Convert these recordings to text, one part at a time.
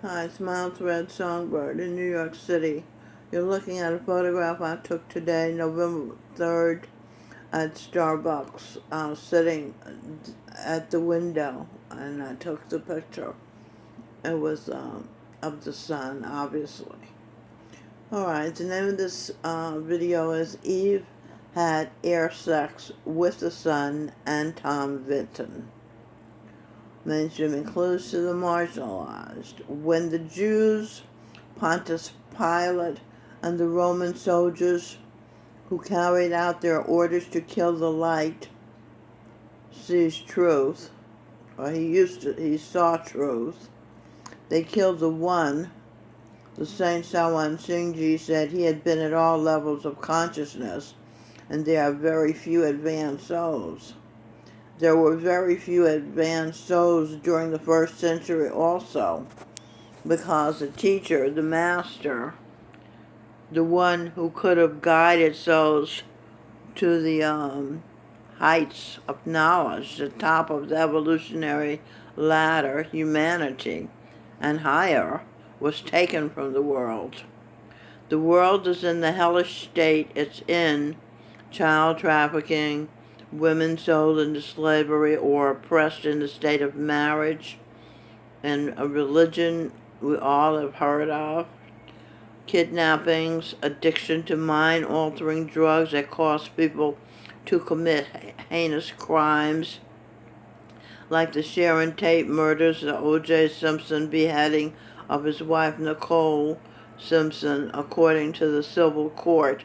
Hi, it's Miles Red Songbird in New York City. You're looking at a photograph I took today, November 3rd, at Starbucks, sitting at the window, and I took the picture. It was of the sun, obviously. Alright, the name of this video is Eve Had Air Sex with the Sun and Tom Fitton. Mainstreaming clues to the marginalized. When the Jews, Pontius Pilate, and the Roman soldiers who carried out their orders to kill the light sees truth, or he saw truth, they killed the one. The Saint Sawan Singji said he had been at all levels of consciousness, and there are very few advanced souls. There were very few advanced souls during the 1st century also, because the teacher, the master, the one who could have guided souls to the heights of knowledge, the top of the evolutionary ladder, humanity, and higher, was taken from the world. The world is in the hellish state it's in: child trafficking, women sold into slavery or oppressed in the state of marriage, and a religion we all have heard of, kidnappings, addiction to mind-altering drugs that cause people to commit heinous crimes, like the Sharon Tate murders, the O.J. Simpson beheading of his wife Nicole Simpson, according to the civil court.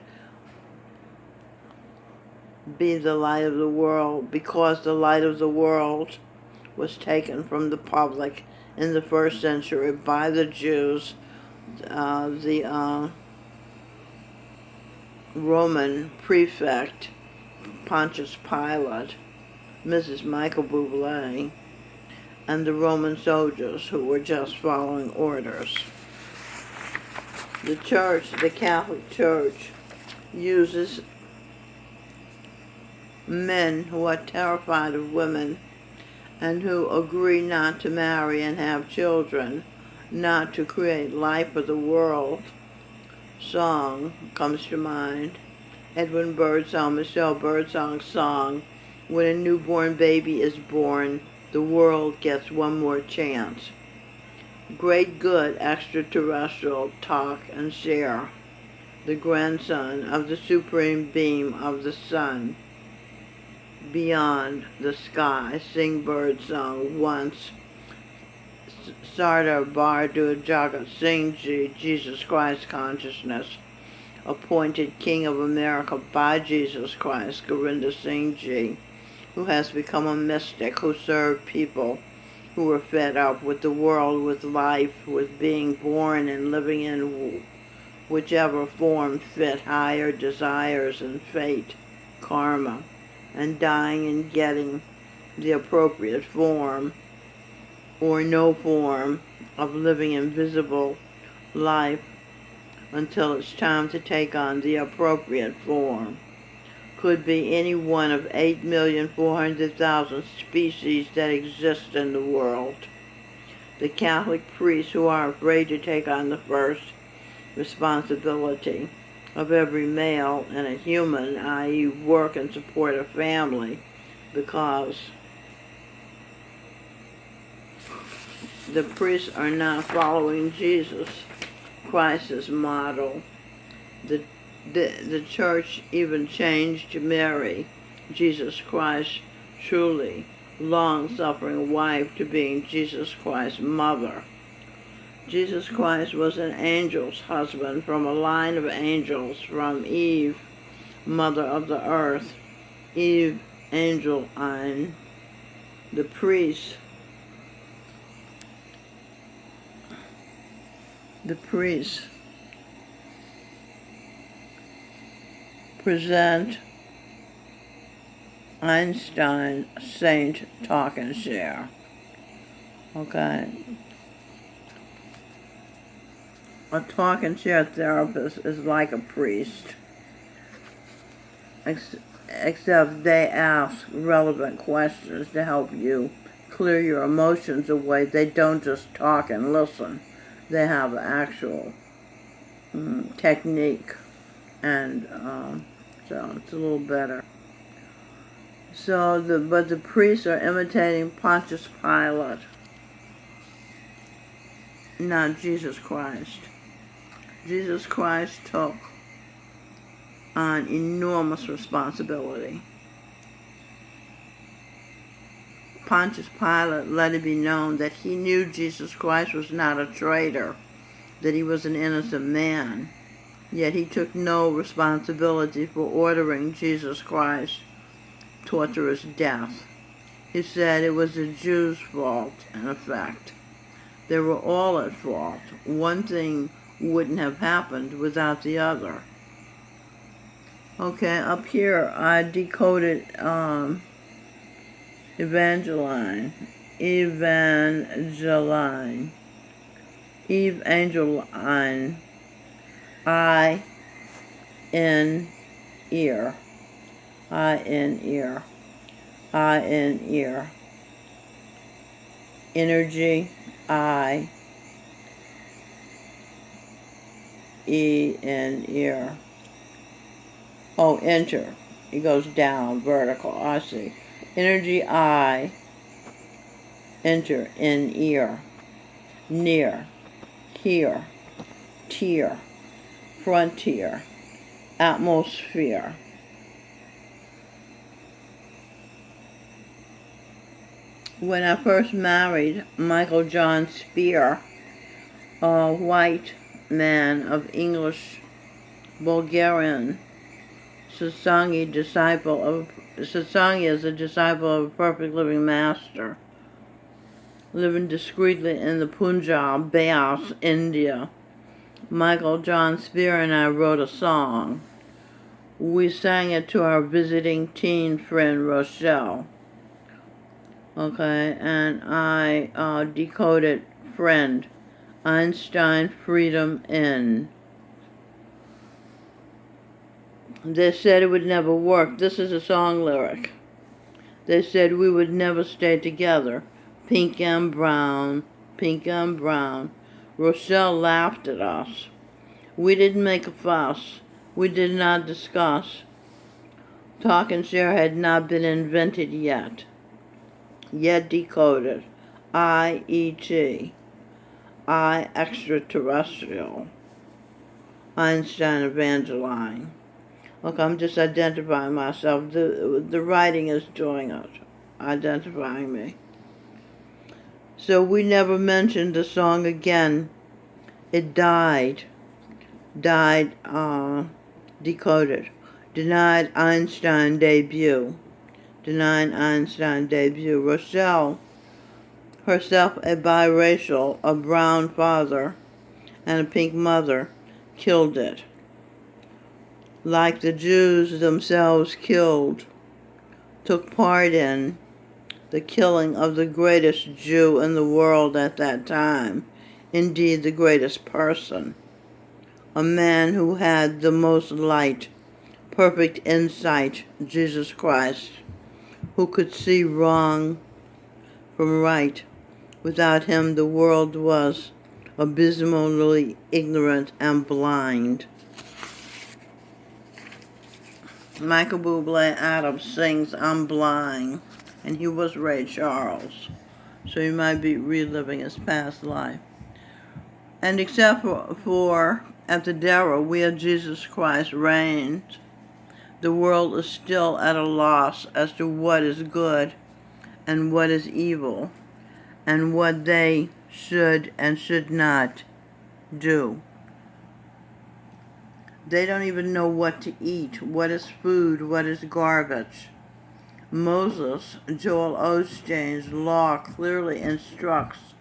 Be the light of the world, because the light of the world was taken from the public in the 1st century by the Jews. The Roman prefect, Pontius Pilate, Mrs. Michael Bublé, and the Roman soldiers who were just following orders. The Church, the Catholic Church, uses men who are terrified of women and who agree not to marry and have children, not to create life for the world. Song comes to mind. Edwin Birdsong, Michelle Birdsong's song, "When a newborn baby is born, the world gets one more chance." Great good extraterrestrial talk and share. The grandson of the supreme beam of the sun. Beyond the sky, sing Birdsong once. Sardar Bardu Jagat Singh Ji, Jesus Christ consciousness, appointed King of America by Jesus Christ, Gorinda Singh Ji, who has become a mystic who served people who were fed up with the world, with life, with being born and living in whichever form fit higher desires and fate, karma, and dying and getting the appropriate form or no form of living invisible life until it's time to take on the appropriate form. Could be any one of 8,400,000 species that exist in the world. The Catholic priests who are afraid to take on the first responsibility of every male and a human, i.e. work and support a family, because the priests are not following Jesus Christ's model. The church even changed Mary, Jesus Christ's truly long-suffering wife, to being Jesus Christ's mother. Jesus Christ was an angel's husband from a line of angels, from Eve, mother of the earth, Eve, angel Ein. The priests present Einstein Saint Talk and Share. Okay. A talk and share therapist is like a priest, except they ask relevant questions to help you clear your emotions away. They don't just talk and listen. they have actual technique, and so it's a little better. So, but the priests are imitating Pontius Pilate, not Jesus Christ. Jesus Christ took on enormous responsibility. Pontius Pilate let it be known that he knew Jesus Christ was not a traitor, that he was an innocent man, yet he took no responsibility for ordering Jesus Christ torturous death. He said it was the Jews' fault, in effect. They were all at fault. One thing wouldn't have happened without the other. Okay, up here I decoded Evangeline, I in ear, energy, in ear. Oh, enter. It goes down, vertical. I see. Energy, enter, in ear, near, here, tier, frontier, atmosphere. When I first married Michael John Spear, a white man of English Bulgarian, Satsangi is a disciple of a perfect living master, living discreetly in the Punjab, Beas, India. Michael John Spear and I wrote a song. We sang it to our visiting teen friend Rochelle. Okay, and I decoded friend, Einstein, freedom in. They said it would never work. This is a song lyric. They said we would never stay together. Pink and brown, pink and brown. Rochelle laughed at us. We didn't make a fuss. We did not discuss. Talk and share had not been invented yet. Yet decoded. I-E-T. I extraterrestrial. Einstein Evangeline. Okay, I'm just identifying myself. The writing is doing it, identifying me. So we never mentioned the song again. It died, decoded. Denied Einstein debut. Rochelle, herself a biracial, a brown father and a pink mother, killed it. Like the Jews themselves killed, took part in the killing of the greatest Jew in the world at that time, indeed the greatest person, a man who had the most light, perfect insight, Jesus Christ, who could see wrong from right. Without him, the world was abysmally ignorant and blind. Michael Bublé Adams sings I'm Blind, and he was Ray Charles, so he might be reliving his past life. And except for at the Darrow, where Jesus Christ reigns, the world is still at a loss as to what is good and what is evil, and what they should and should not do. They don't even know what to eat, what is food, what is garbage. Moses, Joel Osteen's law clearly instructs,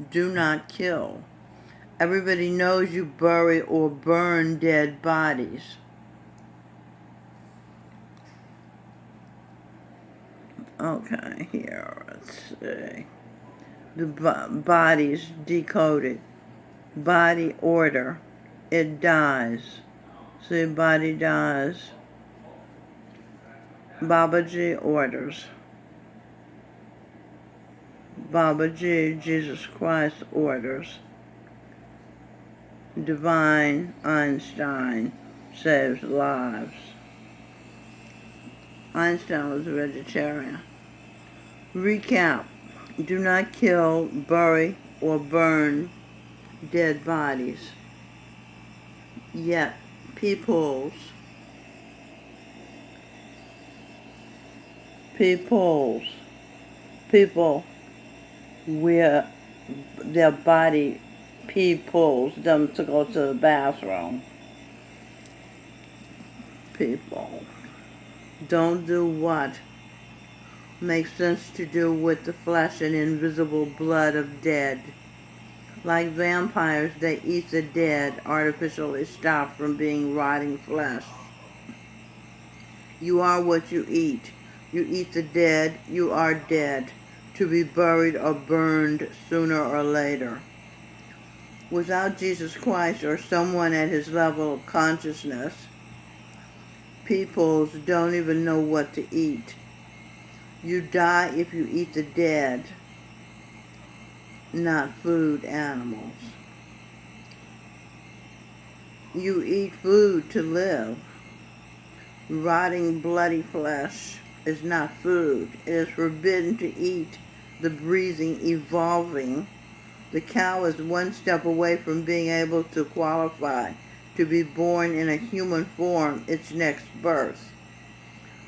do not kill. Everybody knows you bury or burn dead bodies. Okay, here, let's see. The body's decoded. Body order. It dies. See, body dies. Babaji orders. Babaji, Jesus Christ, orders. Divine Einstein saves lives. Einstein was a vegetarian. Recap. Do not kill, bury, or burn dead bodies. Yet, people wear their body, pulls them to go to the bathroom. People don't do what makes sense to do with the flesh and invisible blood of dead. Like vampires, they eat the dead, artificially stopped from being rotting flesh. You are what you eat. You eat the dead, you are dead, to be buried or burned sooner or later. Without Jesus Christ or someone at his level of consciousness, peoples don't even know what to eat. You die if you eat the dead, not food animals. You eat food to live. Rotting, bloody flesh is not food. It is forbidden to eat the breathing, evolving. The cow is one step away from being able to qualify to be born in a human form, its next birth.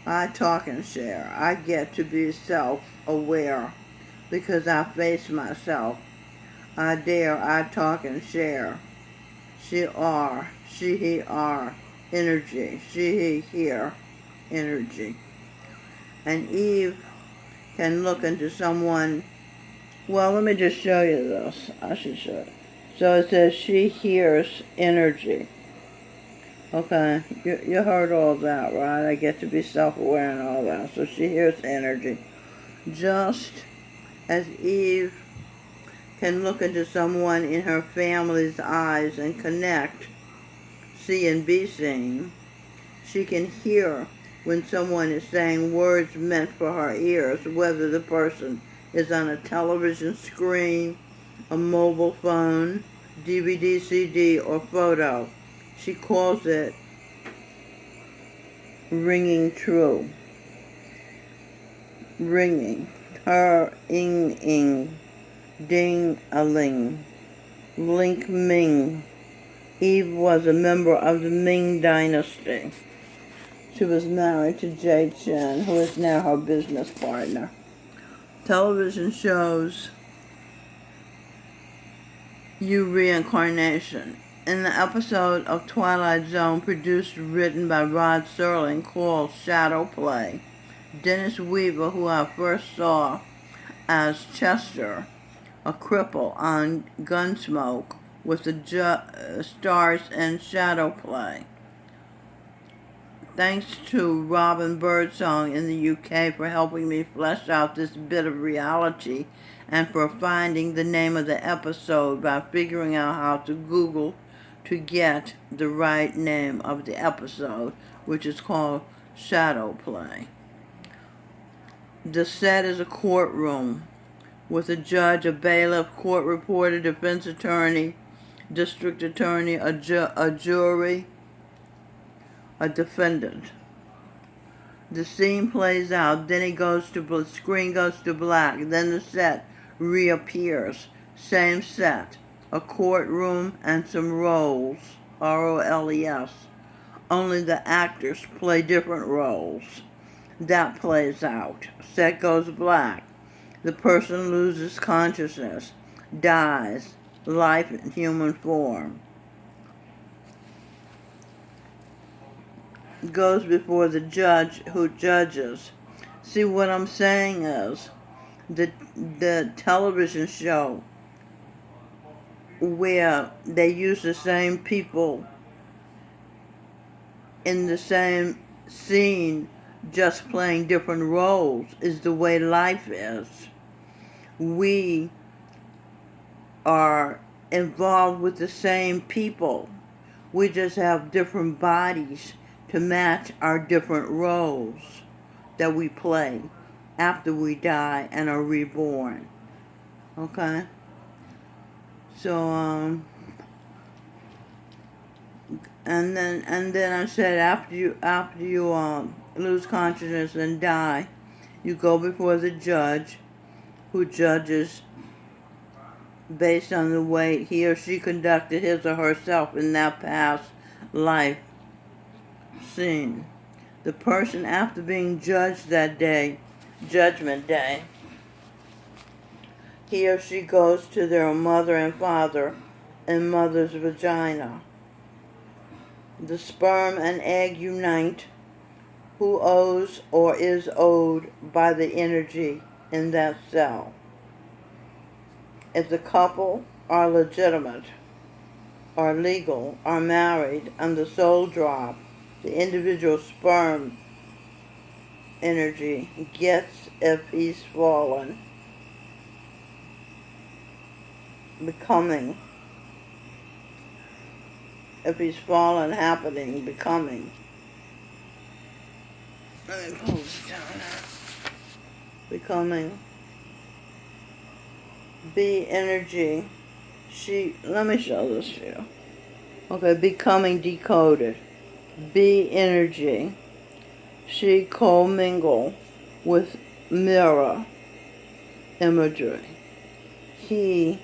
I talk and share. I get to be self-aware because I face myself. I dare, I talk and share. She are, she he are, energy. She he here, energy. And Eve can look into someone. Well, let me just show you this. I should show it. So it says she hears energy. Okay, you heard all that, right? I get to be self-aware and all that. So she hears energy. Just as Eve can look into someone in her family's eyes and connect, see and be seen, she can hear when someone is saying words meant for her ears, whether the person is on a television screen, a mobile phone, DVD, CD, or photo. She calls it ringing true. Ringing. Her ing, ding-a-ling. Link Ming. Eve was a member of the Ming Dynasty. She was married to Jay Chen, who is now her business partner. Television shows you reincarnation. In the episode of Twilight Zone produced and written by Rod Serling called Shadow Play, Dennis Weaver, who I first saw as Chester, a cripple on Gunsmoke, with the stars in Shadow Play. Thanks to Robin Birdsong in the UK for helping me flesh out this bit of reality and for finding the name of the episode by figuring out how to Google to get the right name of the episode, which is called Shadow Play. The set is a courtroom with a judge, a bailiff, court reporter, defense attorney, district attorney, a jury, a defendant. The scene plays out, then the screen goes to black, then the set reappears. Same set, a courtroom and some roles, R-O-L-E-S. Only the actors play different roles. That plays out. Set goes black. The person loses consciousness, dies, life in human form. Goes before the judge who judges. See, what I'm saying is the television show where they use the same people in the same scene just playing different roles is the way life is. We are involved with the same people. We just have different bodies to match our different roles that we play after we die and are reborn. Okay? So, and then I said, after you lose consciousness and die, you go before the judge, who judges based on the way he or she conducted his or herself in that past life scene. The person, after being judged that day, Judgment Day, he or she goes to their mother and father in mother's vagina. The sperm and egg unite, who owes or is owed by the energy in that cell. If the couple are legitimate, are legal, are married, and the soul drop, the individual sperm energy gets, if he's fallen, becoming. If he's fallen, happening, becoming. Let me pull this down now. Becoming. B energy. Let me show this to you. Okay, becoming decoded. B energy. She commingle with mirror imagery. He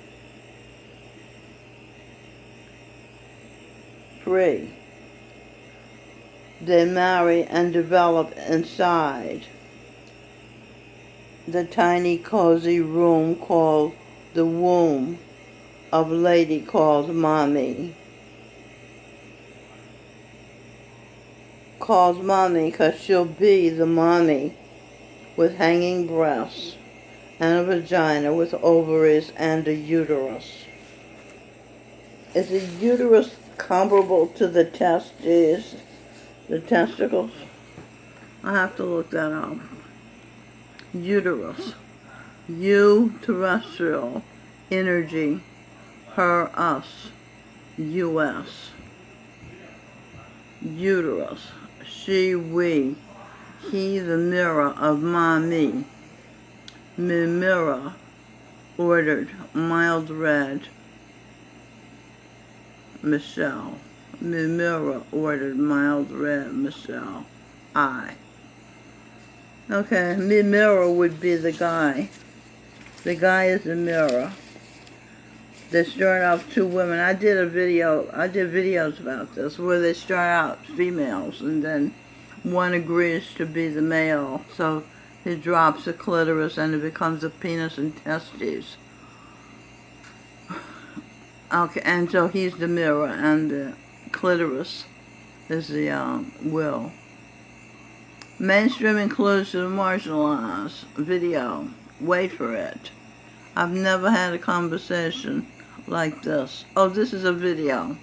free. They marry and develop inside the tiny cozy room called the womb of lady called mommy. Called mommy because she'll be the mommy with hanging breasts and a vagina with ovaries and a uterus. Is the uterus comparable to the testes, the testicles? I have to look that up. Uterus. U, terrestrial, energy, her, us, US. Uterus. She, we. He, the mirror of me. Me mirror, ordered, mild red. Michelle. Me mirror, ordered, mild red. Michelle. I. Okay, me mirror would be the guy. The guy is the mirror. They start off two women. I did videos about this where they start out females and then one agrees to be the male. So he drops a clitoris and it becomes a penis and testes. Okay, and so he's the mirror and the clitoris is the will. Mainstream includes the marginalized video. Wait for it. I've never had a conversation like this. Oh, this is a video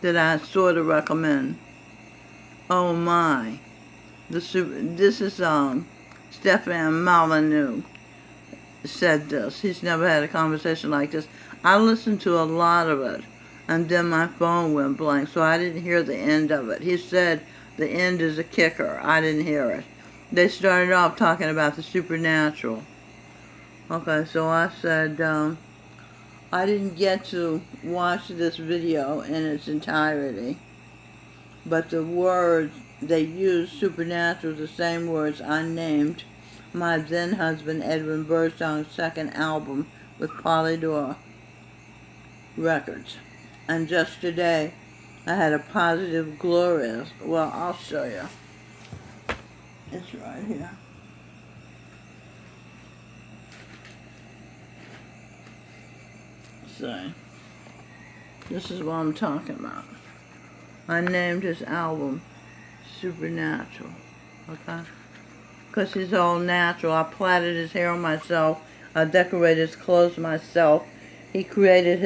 that I sort of recommend. Oh my. This is Stefan Molyneux said this. He's never had a conversation like this. I listened to a lot of it and then my phone went blank, so I didn't hear the end of it. He said the end is a kicker. I didn't hear it. They started off talking about the supernatural. Okay, so I said, I didn't get to watch this video in its entirety, but the words they used, supernatural, the same words I named my then husband Edwin Birdsong's second album with Polydor Records. And just today, I had a positive, glorious, well, I'll show you. It's right here. So, this is what I'm talking about. I named his album Supernatural, okay? Because he's all natural. I plaited his hair myself. I decorated his clothes myself. He created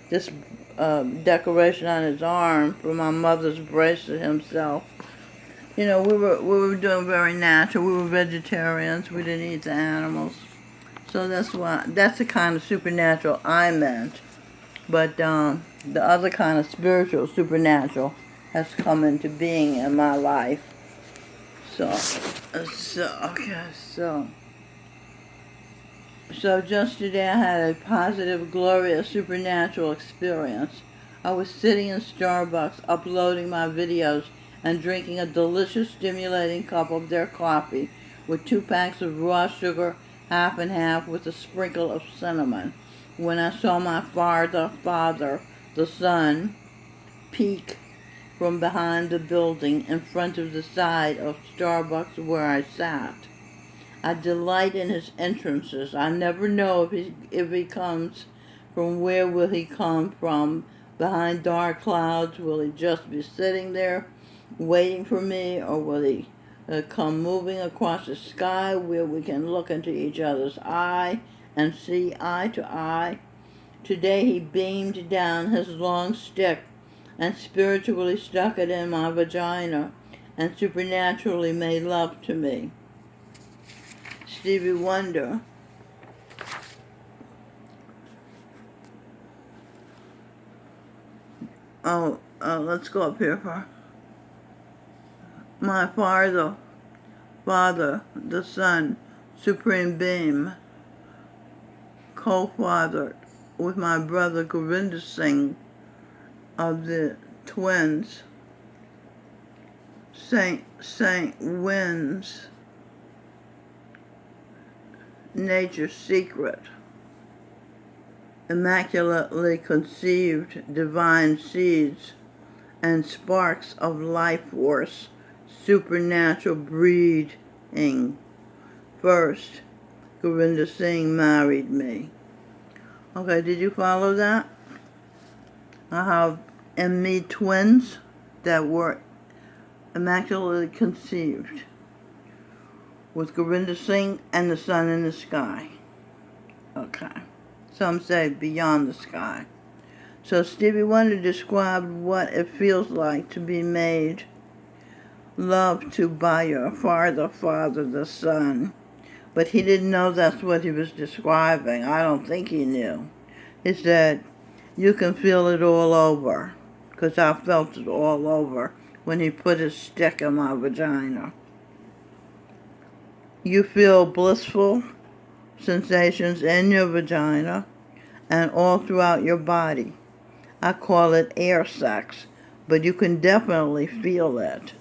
this decoration on his arm for my mother's bracelet himself. You know, we were doing very natural. We were vegetarians. We didn't eat the animals. So that's the kind of supernatural I meant. But the other kind of spiritual supernatural has come into being in my life. So just today I had a positive, glorious, supernatural experience. I was sitting in Starbucks uploading my videos and drinking a delicious, stimulating cup of their coffee with 2 packs of raw sugar, half and half, with a sprinkle of cinnamon, when I saw my father, the sun, peek from behind the building in front of the side of Starbucks where I sat. I delight in his entrances. I never know if he comes from where will he come from. Behind dark clouds, will he just be sitting there waiting for me, or will he come moving across the sky where we can look into each other's eye and see eye to eye? Today he beamed down his long stick and spiritually stuck it in my vagina and supernaturally made love to me. Stevie Wonder. Let's go up here for my father, the Son, Supreme Being, co-fathered with my brother Govinda Singh of the twins, Saint Winds, Nature's Secret, immaculately conceived divine seeds and sparks of life force, supernatural breeding. First, Govinda Singh married me. Okay, did you follow that? I have in me twins that were immaculately conceived with Govinda Singh and the sun in the sky. Okay. Some say beyond the sky. So Stevie Wonder described what it feels like to be made love to by your father, the Son. But he didn't know that's what he was describing. I don't think he knew. He said, you can feel it all over, because I felt it all over when he put his stick in my vagina. You feel blissful sensations in your vagina and all throughout your body. I call it air sex, but you can definitely feel it.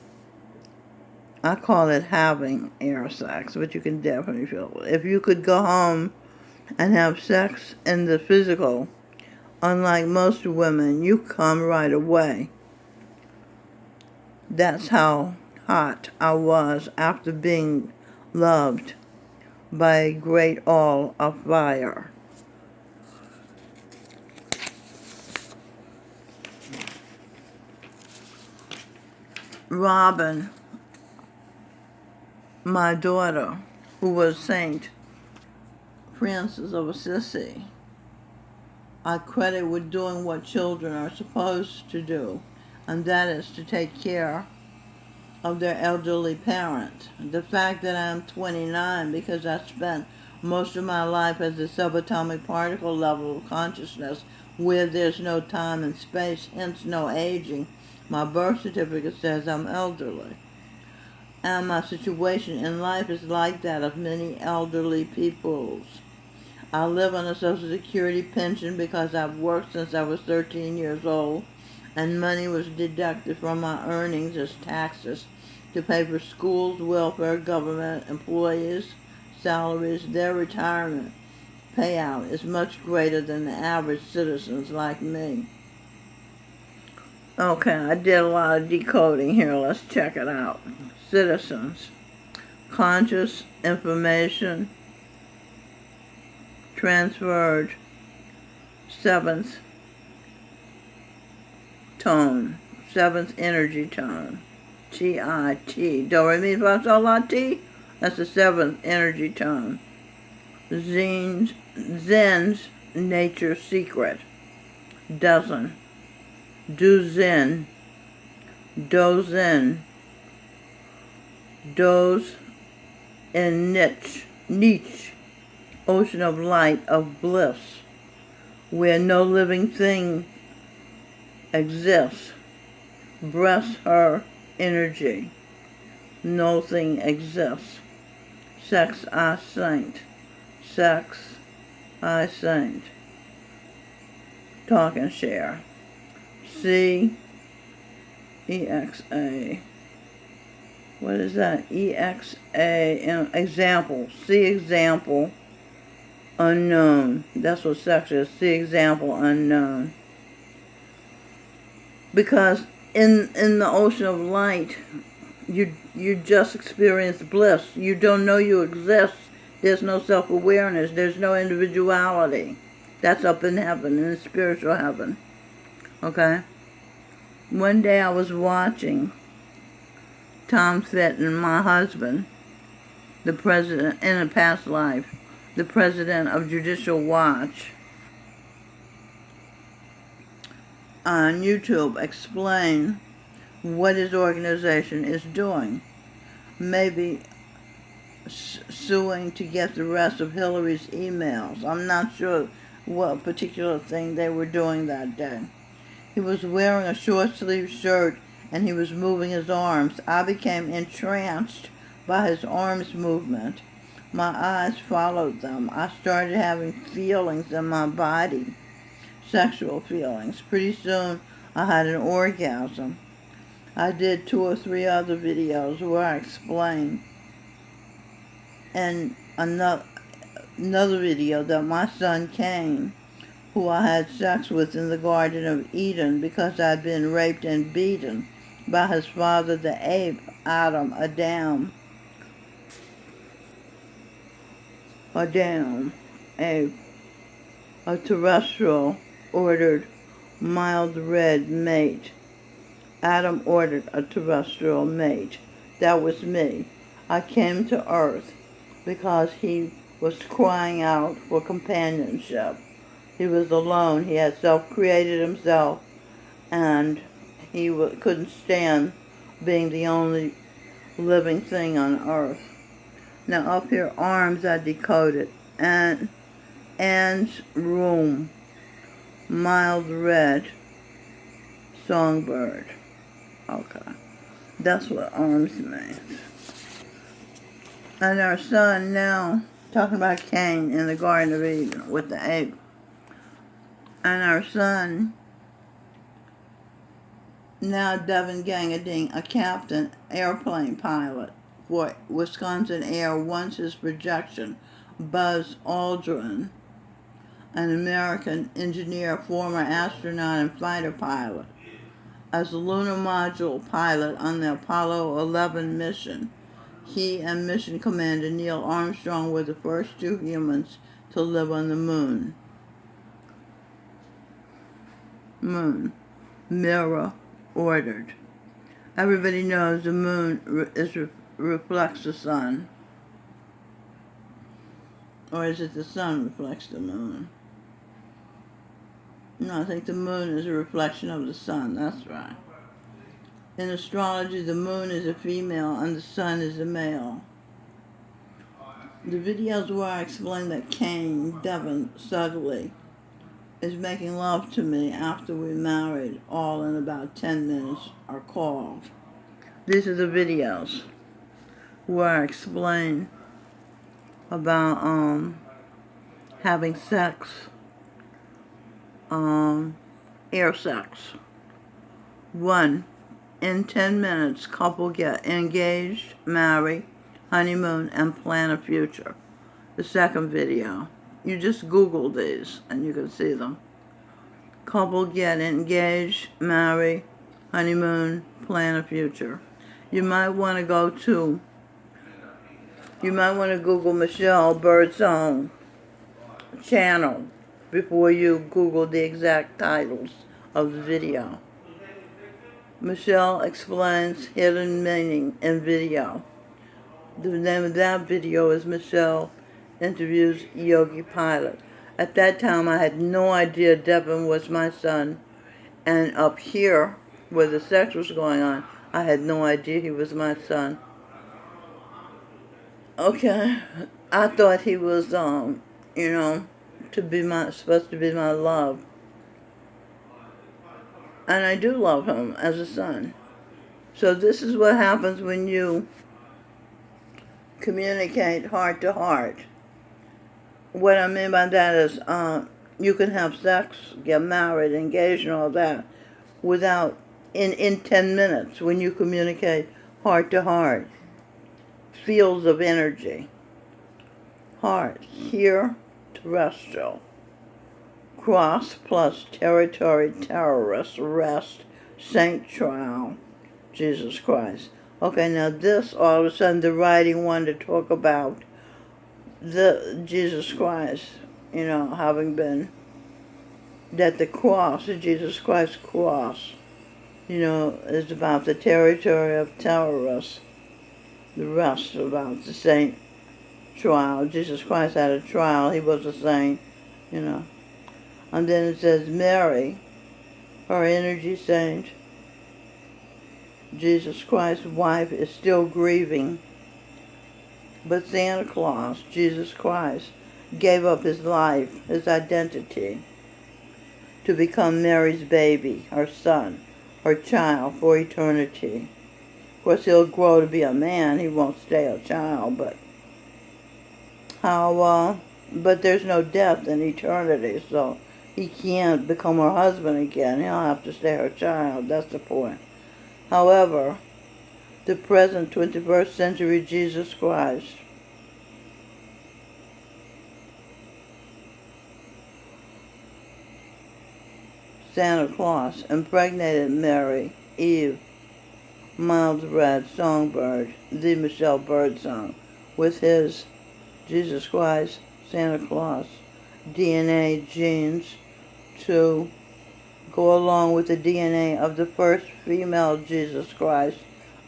I call it having air sex, but you can definitely feel it. If you could go home and have sex in the physical, unlike most women, you come right away. That's how hot I was after being loved by a great all of fire. Robin, my daughter, who was Saint Francis of Assisi, I credit with doing what children are supposed to do, and that is to take care of their elderly parent. The fact that I'm 29 because I spent most of my life at the subatomic particle level of consciousness where there's no time and space, hence no aging. My birth certificate says I'm elderly. And my situation in life is like that of many elderly people's. I live on a Social Security pension because I've worked since I was 13 years old, and money was deducted from my earnings as taxes to pay for schools, welfare, government employees' salaries. Their retirement payout is much greater than the average citizens like me. Okay, I did a lot of decoding here. Let's check it out. Citizens. Conscious information transferred. Seventh tone. Seventh energy tone. T-I-T. Do, re, mi, fa, sol, la, ti. That's the seventh energy tone. Zen's nature secret. Dozen. Do Zen. Do Zen. Doze in niche. Ocean of light, of bliss, where no living thing exists. Breast her energy. No thing exists. Sex I saint. Sex I saint. Talk and share. C-E-X-A. What is that? E-X-A. Example. See example. Unknown. That's what sex is. See example. Unknown. Because in the ocean of light, you just experience bliss. You don't know you exist. There's no self-awareness. There's no individuality. That's up in heaven, in spiritual heaven. Okay? One day I was watching Tom Fitton, my husband, the president, in a past life, the president of Judicial Watch, on YouTube explain what his organization is doing. Maybe suing to get the rest of Hillary's emails. I'm not sure what particular thing they were doing that day. He was wearing a short-sleeved shirt and he was moving his arms. I became entranced by his arms movement. My eyes followed them. I started having feelings in my body, sexual feelings. Pretty soon I had an orgasm. I did 2 or 3 other videos where I explained, and another video that my son Cain, who I had sex with in the Garden of Eden because I'd been raped and beaten by his father, the ape, Adam, ape, a terrestrial, ordered mild red mate. Adam ordered a terrestrial mate. That was me. I came to Earth because he was crying out for companionship. He was alone. He had self-created himself, and he couldn't stand being the only living thing on Earth. Now up here, arms I decoded. Anne's room, mild red, songbird. Okay, that's what arms means. And our son now, talking about Cain in the Garden of Eden with the ape. And our son, now Devin Gangadine, a captain, airplane pilot for Wisconsin Air, once his projection. Buzz Aldrin, an American engineer, former astronaut and fighter pilot. As a lunar module pilot on the Apollo 11 mission, he and mission commander Neil Armstrong were the first 2 humans to live on the moon. Mirror ordered. Everybody knows the moon reflects the sun. Or is it the sun reflects the moon? No, I think the moon is a reflection of the sun. That's right. In astrology, the moon is a female and the sun is a male. The videos where I explain that Cain, Devin Sudley, is making love to me after we married, all in about 10 minutes, are called. These are the videos where I explain about having sex, air sex. 1, in 10 minutes, couple get engaged, marry, honeymoon, and plan a future. The second video, you just Google these and you can see them. Couple get engaged, marry, honeymoon, plan a future. You might want to Google Michelle Birdsong channel before you Google the exact titles of the video. Michelle explains hidden meaning in video. The name of that video is Michelle Interviews Yogi Pilot. At that time, I had no idea Devin was my son. And up here, where the sex was going on, I had no idea he was my son. Okay, I thought he was, supposed to be my love. And I do love him as a son. So this is what happens when you communicate heart to heart. What I mean by that is you can have sex, get married, engaged, and all that, without, in 10 minutes when you communicate heart to heart. Fields of energy. Heart, here, terrestrial. Cross plus territory, terrorist, rest, saint trial, Jesus Christ. Okay, now this, all of a sudden, the writing wanted to talk about the Jesus Christ, having been, that the cross, the Jesus Christ cross, is about the territory of terrorists. The rest about the saint trial. Jesus Christ had a trial. He was a saint, And then it says Mary, her energy saint, Jesus Christ's wife, is still grieving. But Santa Claus, Jesus Christ, gave up his life, his identity, to become Mary's baby, her son, her child for eternity. Of course, he'll grow to be a man. He won't stay a child, but but there's no death in eternity, so he can't become her husband again. He'll have to stay her child. That's the point. However, the present 21st century Jesus Christ Santa Claus impregnated Mary, Eve, Miles Red, Songbird, the Michelle Birdsong, with his Jesus Christ, Santa Claus, DNA genes to go along with the DNA of the first female Jesus Christ,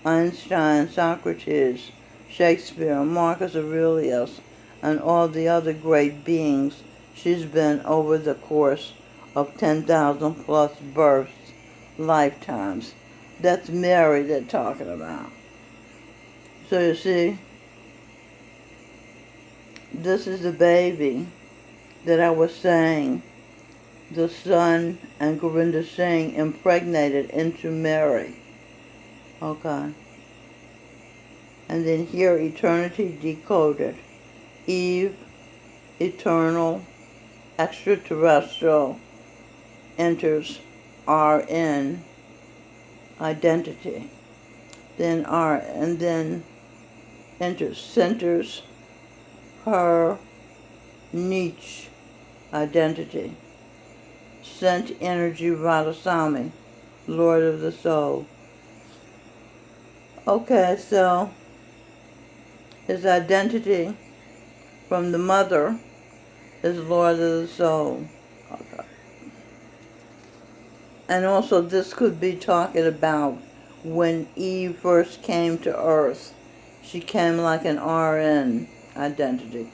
Einstein, Socrates, Shakespeare, Marcus Aurelius, and all the other great beings she's been over the course of 10,000 plus births, lifetimes. That's Mary they're talking about. So you see, this is the baby that I was saying the son and Gorinda Singh impregnated into Mary. Okay. And then here, eternity decoded. Eve, eternal, extraterrestrial, enters RN, identity. Then and then enters, centers her niche, identity. Sent energy Radhaswami, Lord of the Soul. Okay, so his identity from the mother is Lord of the Soul. Okay. And also this could be talking about when Eve first came to Earth. She came like an RN identity.